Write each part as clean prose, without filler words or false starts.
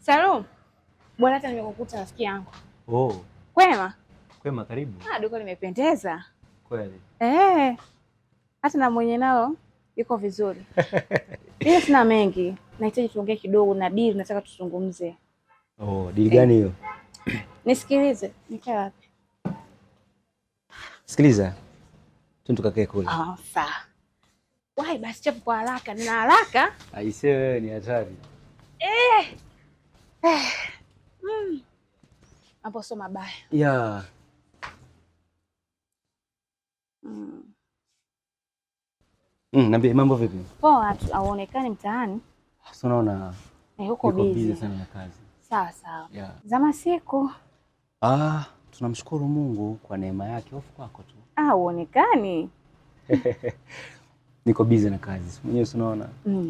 Salum, bwana hata nimekukuta rafiki yangu. Oh. Kwema? Kwema, karibu. Duka limependeza. Kweli. Hata na mwenye nao yuko vizuri. Mimi sina mengi. Nahitaji tuongee kidogo na deal nataka tuzungumze. Oh, deal gani hiyo? Nisikilize. Nikae wapi? Sikiliza. Twende tukakae kule. Sawa. Wai basi chapu kwa haraka. Nina haraka. Aisee wewe ni hatari. Hapo sio mabaya. Yeah. Niambie mambo vipi? Poa, hauonekani mtaani. Sasa unaona huko busy sana na kazi. Sawa. Yeah. Zama siku. Tunamshukuru Mungu kwa neema yake. Hofu kwako tu. Huonekani. Niko busy na kazi. Mwenyewe unaona.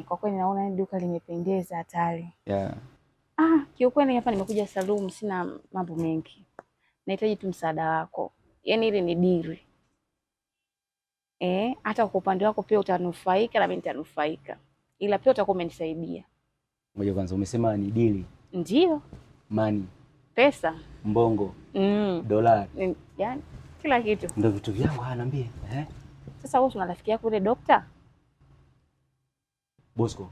Kwa kweli naona duka limependeza hatari. Yeah. Kiukweli hapa nimekuja Salum, sina mambo mengi. Nahitaji tu msaada wako. Yaani ile ni dili. Hata kwa upande wako pia utanufaika na mimi nitanufaika. Ila pia utakuwa umenisaidia. Ngoja kwanza, umesema ni dili? Ndio. Money. Pesa. Mbongo. Dolari. Yaani kila kitu. Ndio vitu vyangu, niambie. Sasa wewe una rafiki yako yule dokta? Bosco.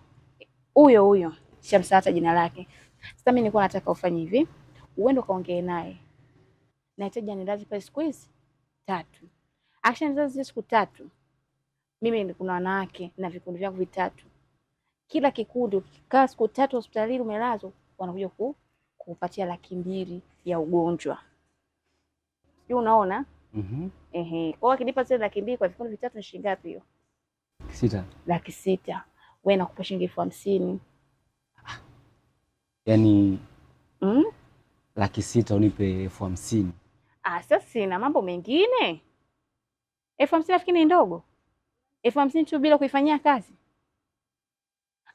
Huyo. Shamsahata jina lake. Sasa mimi nilikuwa nataka ufanye hivi. Uende ukaongee naye. Nahitaji anilaze pale siku hizi 3. Akishanilaze siku 3. Mimi kuna wanawake na vikundi vyangu 3. Kila kikundi ukikaa siku 3 hospitalini umelazwa, wanakuja kukupatia 200,000 ya ugonjwa. Sio unaona? Kwa hiyo akinipa zile 200,000 kwa vikundi 3 ni shilingi ngapi hiyo? 6. 600,000. Wewe nakupa shilingi 50,000. Yaani 600,000 unipe 50,000. Sasa sina mambo mengine. 50,000 nafikiri ni ndogo. 50,000 tu bila kuifanyia kazi.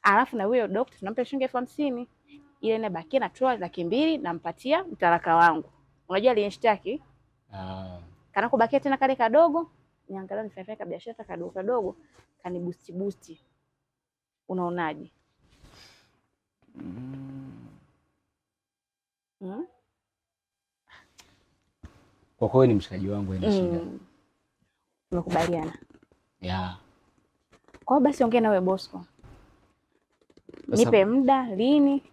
Alafu na huyo daktari tunampa shilingi 50,000. Ile inabakia na toa 200,000 nampatia mtaraka wangu. Unajua alinishtaki? Kana kubakia tena kale kadogo, niangalia nifanye biashara kadogo kani boost. Unaonaje? Kwa kweli ni mshikaji wangu ina shida. Tumekubaliana. Yeah. Kwa basi ongea na wewe Bosco. Nipe muda lini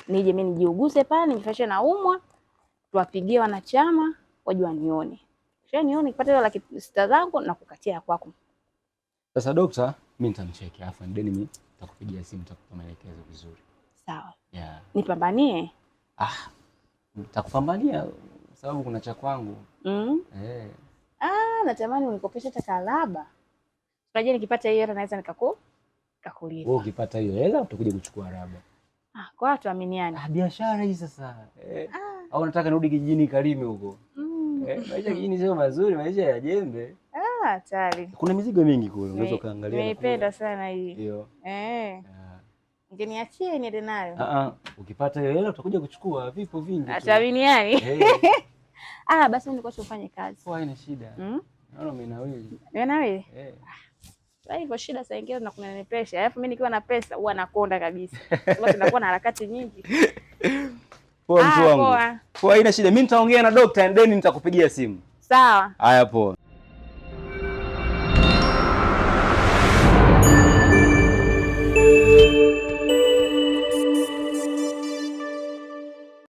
nije mimi nijiuguze pale nifanye na umwa tuwapigie wanachama wajua nione. Kisha nione nipate 600,000 zangu na kukatia kwako. Sasa dokta, mimi nitamcheki afa ndeni mimi nitakupigia simu nitakupa maelekezo vizuri. Sawa. Yeah. Nipambanie? Nitakupambania sababu kuna cha kwangu. Natamani unikopeshe hata kalaba. Unajua nikipata hiyo hela naweza nikakulipa. Wewe ukipata hiyo hela utakuja kuchukua raba. Kwa watu aminiani. Biashara hii sasa. Au nataka nirudi kijijini kalime huko. Maisha kijijini sio mazuri, maisha ya jembe. Hatari. Kuna mizigo mingi kule, unaweza kaangalia. Nimeipenda sana hii. Ndio. Ngeniachie niende nayo. Ukipata hiyo hela utakuja kuchukua, vipo vingi. Ataminiani. Basi nilikuwa tufanye kazi. Haina shida. Naona umenawili. Umenawili? Sasa hivyo shida saa nyingine tunakunenepesha. Alafu mimi nikiwa na pesa huwa nakonda kabisa. Sababu tunakuwa na harakati nyingi. Poa mtu wangu. Poa, haina shida. Mimi nitaongea na daktari and then nitakupigia simu. Sawa. Haya poa.